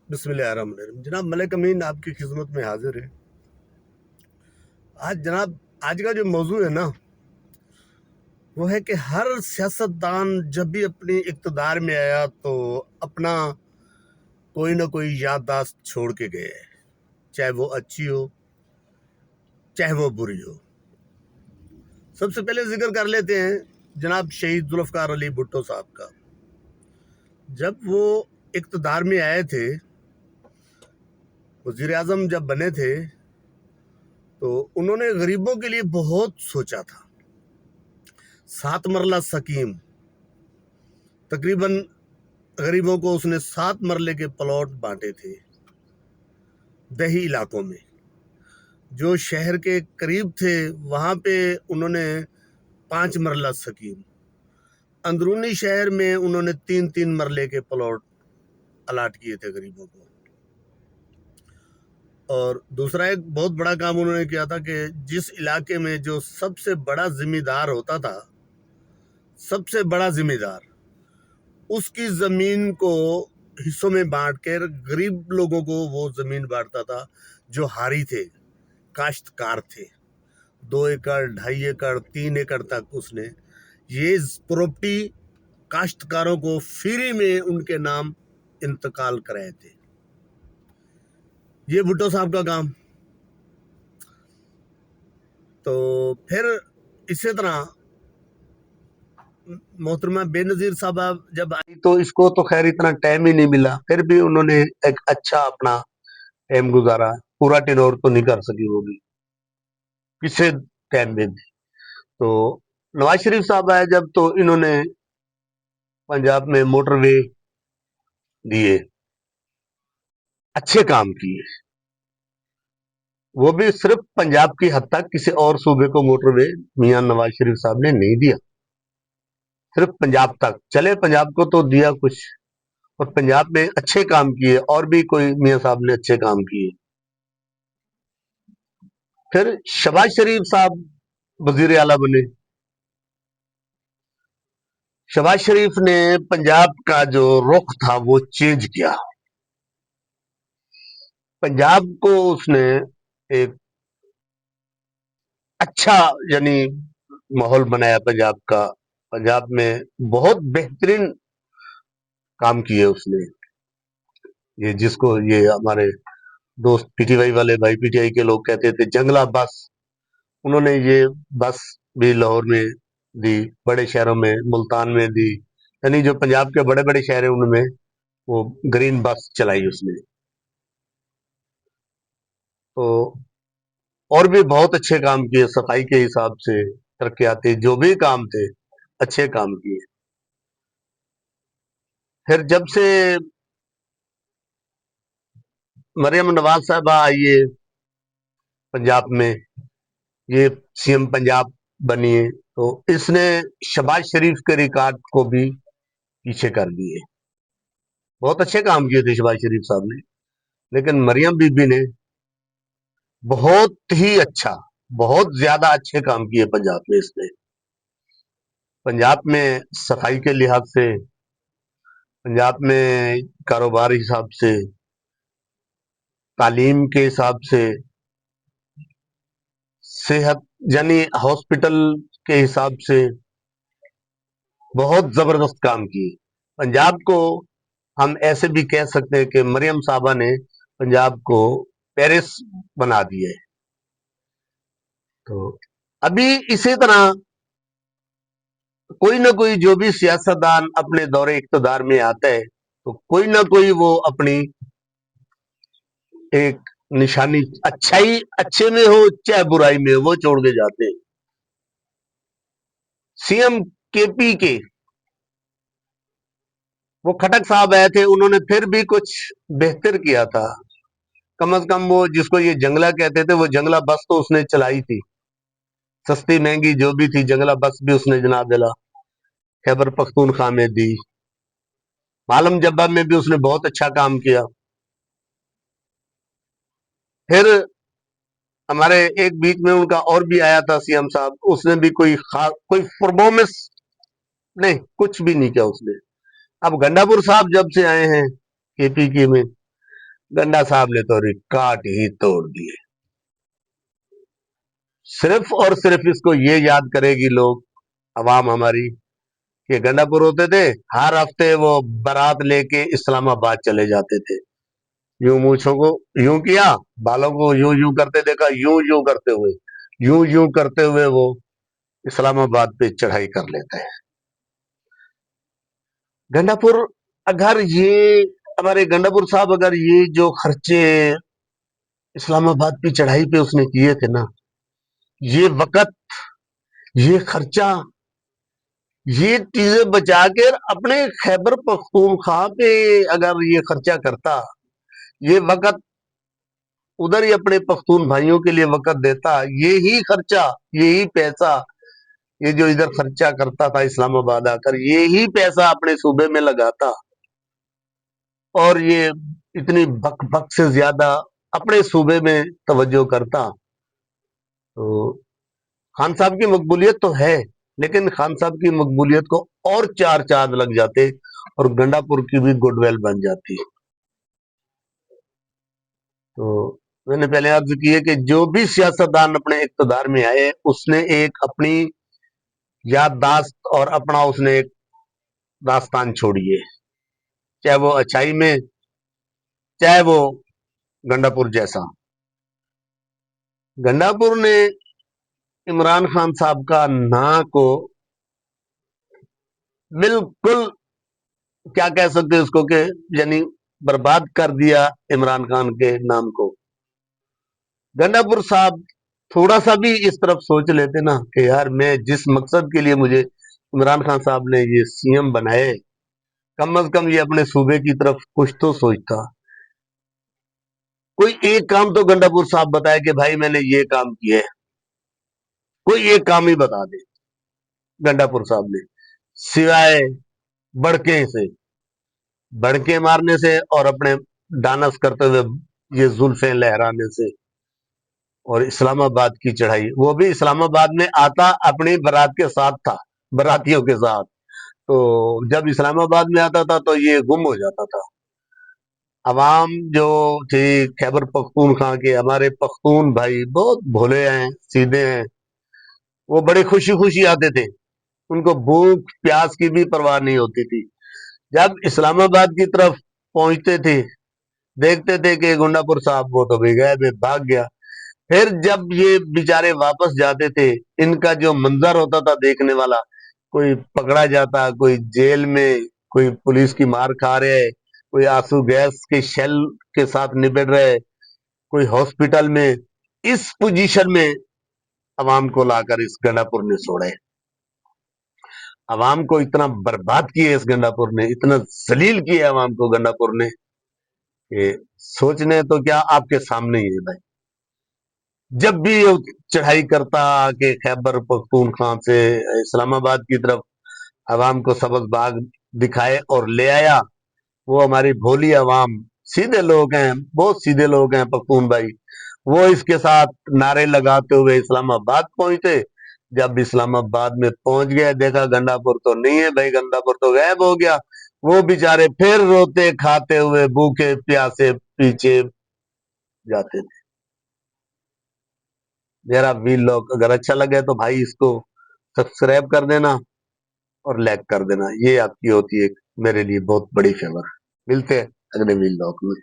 بسم اللہ الرحمن الرحیم۔ جناب ملک امین آپ کی خدمت میں حاضر ہے۔ آج کا جو موضوع ہے نا، وہ ہے کہ ہر سیاستدان جب بھی اپنی اقتدار میں آیا تو اپنا کوئی نہ کوئی یادداشت چھوڑ کے گئے، چاہے وہ اچھی ہو چاہے وہ بری ہو۔ سب سے پہلے ذکر کر لیتے ہیں جناب شہید ذوالفقار علی بھٹو صاحب کا۔ جب وہ اقتدار میں آئے تھے، وزیر اعظم جب بنے تھے، تو انہوں نے غریبوں کے لیے بہت سوچا تھا۔ 7 مرلہ سکیم، تقریباً غریبوں کو اس نے 7 مرلے کے پلاٹ بانٹے تھے دیہی علاقوں میں۔ جو شہر کے قریب تھے وہاں پہ انہوں نے 5 مرلہ سکیم، اندرونی شہر میں انہوں نے 3 مرلے کے پلاٹ الاٹ کیے تھے غریبوں کو۔ اور دوسرا ایک بہت بڑا کام انہوں نے کیا تھا کہ جس علاقے میں جو سب سے بڑا ذمہ دار ہوتا تھا، سب سے بڑا ذمہ دار، اس کی زمین کو حصوں میں بانٹ کر غریب لوگوں کو وہ زمین بانٹتا تھا جو ہاری تھے، کاشتکار تھے۔ 2 ایکڑ 2.5 ایکڑ 3 ایکڑ تک اس نے یہ پراپرٹی کاشتکاروں کو فری میں ان کے نام انتقال کرائے تھے۔ یہ بھٹو صاحب کا کام۔ تو پھر اسی طرح محترمہ بے نظیر صاحبہ جب آئی تو اس کو تو خیر اتنا ٹائم ہی نہیں ملا، پھر بھی انہوں نے ایک اچھا اپنا ٹائم گزارا۔ پورا ٹینور تو نہیں کر سکی وہ بھی، کسی ٹائم میں بھی۔ تو نواز شریف صاحب آئے جب، تو انہوں نے پنجاب میں موٹر وے دیے، اچھے کام کیے۔ وہ بھی صرف پنجاب کی حد تک، کسی اور صوبے کو موٹر وے میاں نواز شریف صاحب نے نہیں دیا، صرف پنجاب تک چلے۔ پنجاب کو تو دیا کچھ، اور پنجاب میں اچھے کام کیے، اور بھی کوئی میاں صاحب نے اچھے کام کیے۔ پھر شہباز شریف صاحب وزیر اعلیٰ بنے۔ شہباز شریف نے پنجاب کا جو رخ تھا وہ چینج کیا۔ پنجاب کو اس نے ایک اچھا یعنی ماحول بنایا پنجاب کا۔ پنجاب میں بہت بہترین کام کیے اس نے۔ یہ جس کو یہ ہمارے دوست پی ٹی آئی والے بھائی، پی ٹی آئی کے لوگ کہتے تھے جنگلہ بس، انہوں نے یہ بس بھی لاہور میں دی، بڑے شہروں میں ملتان میں دی، یعنی جو پنجاب کے بڑے بڑے شہر ہیں ان میں وہ گرین بس چلائی اس نے۔ تو اور بھی بہت اچھے کام کیے، صفائی کے حساب سے، ترقیاتی جو بھی کام تھے اچھے کام کیے۔ پھر جب سے مریم نواز صاحبہ آئیے پنجاب میں، یہ سی ایم پنجاب بنی ہے، تو اس نے شہباز شریف کے ریکارڈ کو بھی پیچھے کر دیے۔ بہت اچھے کام کیے تھے شہباز شریف صاحب نے، لیکن مریم بی بی نے بہت ہی اچھا، بہت زیادہ اچھے کام کیے پنجاب میں۔ اس نے پنجاب میں صفائی کے لحاظ سے، پنجاب میں کاروبار حساب سے، تعلیم کے حساب سے، صحت یعنی ہاسپٹل کے حساب سے بہت زبردست کام کیے۔ پنجاب کو ہم ایسے بھی کہہ سکتے ہیں کہ مریم صاحبہ نے پنجاب کو پیرس بنا دیا ہے۔ تو ابھی اسی طرح کوئی نہ کوئی جو بھی سیاستدان اپنے دور اقتدار میں آتا ہے، تو کوئی نہ کوئی وہ اپنی ایک نشانی، اچھائی اچھے میں ہو چاہے برائی میں ہو، وہ چھوڑ کے جاتے ہیں۔ سی ایم کے پی کے وہ کھٹک صاحب آئے تھے، انہوں نے پھر بھی کچھ بہتر کیا تھا۔ کم از کم وہ جس کو یہ جنگلہ کہتے تھے، وہ جنگلہ بس تو اس نے چلائی تھی، سستی مہنگی جو بھی تھی جنگلہ بس بھی اس نے جناب دلا خیبر پختونخوا میں دی۔ عالم جبہ میں بھی اس نے بہت اچھا کام کیا۔ پھر ہمارے ایک بیچ میں ان کا اور بھی آیا تھا سی ایم صاحب، اس نے بھی کوئی پرفارمنس نہیں، کچھ بھی نہیں کیا اس نے۔ اب گنڈا پور صاحب جب سے آئے ہیں کے پی کے میں، گنڈا صاحب نے تو ریکارڈ ہی توڑ دیے. صرف اور صرف اس کو یہ یاد کرے گی لوگ، عوام ہماری، کہ گنڈا پور ہوتے تھے، ہر ہفتے وہ بارات لے کے اسلام آباد چلے جاتے تھے. یوں مونچھوں کو یوں کیا، بالوں کو یوں یوں کرتے دیکھا، یوں یوں کرتے ہوئے، یوں یوں کرتے ہوئے وہ اسلام آباد پہ چڑھائی کر لیتے ہیں. گنڈا پور اگر یہ ہمارے گنڈا پور صاحب اگر یہ جو خرچے اسلام آباد کی چڑھائی پہ اس نے کیے تھے نا، یہ وقت، یہ خرچہ، یہ چیزیں بچا کے اپنے خیبر پختونخوا پہ اگر یہ خرچہ کرتا، یہ وقت ادھر ہی اپنے پختون بھائیوں کے لیے وقت دیتا، یہی خرچہ، یہی پیسہ، یہ جو ادھر خرچہ کرتا تھا اسلام آباد آ کر، یہی پیسہ اپنے صوبے میں لگاتا اور یہ اتنی بک بک سے زیادہ اپنے صوبے میں توجہ کرتا. تو خان صاحب کی مقبولیت تو ہے، لیکن خان صاحب کی مقبولیت کو اور چار چاند لگ جاتے اور گنڈا پور کی بھی گڈ ویل بن جاتی. تو میں نے پہلے عرض کی ہے کہ جو بھی سیاستدان اپنے اقتدار میں آئے، اس نے ایک اپنی یادداشت اور اپنا اس نے ایک داستان چھوڑی ہے، چاہے وہ اچھائی میں، چاہے وہ گنڈا پور جیسا. گنڈا پور نے عمران خان صاحب کا نام کو بالکل، کیا کہہ سکتے اس کو، کہ یعنی برباد کر دیا عمران خان کے نام کو. گنڈا پور صاحب تھوڑا سا بھی اس طرف سوچ لیتے نا کہ یار میں جس مقصد کے لیے مجھے عمران خان صاحب نے یہ سی ایم بنائے، کم از کم یہ اپنے صوبے کی طرف کچھ تو سوچتا. کوئی ایک کام تو گنڈا پور صاحب بتائے کہ بھائی میں نے یہ کام کیا ہے، کوئی ایک کام ہی بتا دے گنڈا پور صاحب نے، سوائے بڑکے مارنے سے اور اپنے ڈانس کرتے ہوئے یہ زلفیں لہرانے سے اور اسلام آباد کی چڑھائی. وہ بھی اسلام آباد میں آتا اپنی برات کے ساتھ تھا، براتیوں کے ساتھ. تو جب اسلام آباد میں آتا تھا تو یہ گم ہو جاتا تھا. عوام جو تھی خیبر پختونخوا کے، ہمارے پختون بھائی بہت بھولے ہیں، سیدھے ہیں، وہ بڑے خوشی خوشی آتے تھے، ان کو بھوک پیاس کی بھی پرواہ نہیں ہوتی تھی. جب اسلام آباد کی طرف پہنچتے تھے، دیکھتے تھے کہ گنڈا پور صاحب وہ تو بھی گئے، بھاگ گیا. پھر جب یہ بیچارے واپس جاتے تھے، ان کا جو منظر ہوتا تھا دیکھنے والا، کوئی پکڑا جاتا، کوئی جیل میں، کوئی پولیس کی مار کھا رہے، کوئی آنسو گیس کے شیل کے ساتھ نبڑ رہے، کوئی ہاسپٹل میں، اس پوزیشن میں عوام کو لا کر اس گنڈا پور نے چھوڑے. عوام کو اتنا برباد کیا اس گنڈا پور نے، اتنا ذلیل کیا عوام کو گنڈا پور نے کہ سوچنے تو کیا آپ کے سامنے ہی ہے بھائی. جب بھی چڑھائی کرتا کہ خیبر پختونخوا سے اسلام آباد کی طرف عوام کو سبز باغ دکھائے اور لے آیا، وہ ہماری بھولی عوام، سیدھے لوگ ہیں، بہت سیدھے لوگ ہیں پختون بھائی، وہ اس کے ساتھ نعرے لگاتے ہوئے اسلام آباد پہنچتے. جب اسلام آباد میں پہنچ گئے، دیکھا گنڈا پور تو نہیں ہے بھائی، گنڈا پور تو غائب ہو گیا. وہ بیچارے پھر روتے کھاتے ہوئے بھوکے پیاسے پیچھے جاتے تھے. میرا ویلاگ اگر اچھا لگے تو بھائی اس کو سبسکرائب کر دینا اور لائک کر دینا، یہ آپ کی ہوتی ہے میرے لیے بہت بڑی فیور. ملتے ہیں اگلے ویلاگ میں.